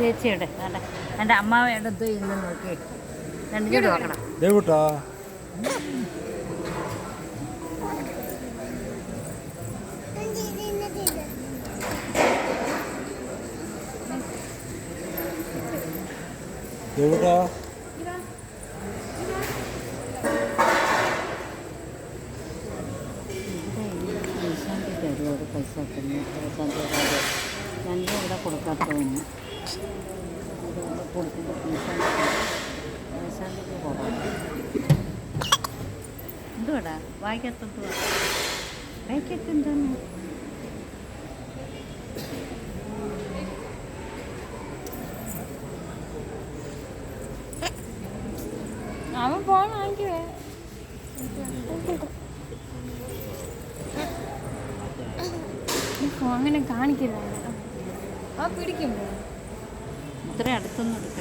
ചേച്ചിയുടെ എൻ്റെ അമ്മാവ എടുത്ത് ഇന്ന് നോക്കി രണ്ട് ചൂട് നോക്കണം. ദേവൂട്ടാ ദേവൂട്ടാ ഒരുപാട് പൈസ ഞങ്ങൾ ഇവിടെ കൊടുക്കാത്തതൊന്നും അതുകൊണ്ട് കൊടുത്തിട്ട് പൈസക്ക് കുറവാണ്. എന്തുവാടാ വായിക്കത്തെന്തുവാ വായിക്കൊക്കെ എന്താണ് അവൻ ഫോൺ വാങ്ങിക്കുവേ അങ്ങനെ കാണിക്കില്ല. ആ പിടിക്കും ഇത്രയും അടുത്തൊന്നും എടുക്കണ്ട.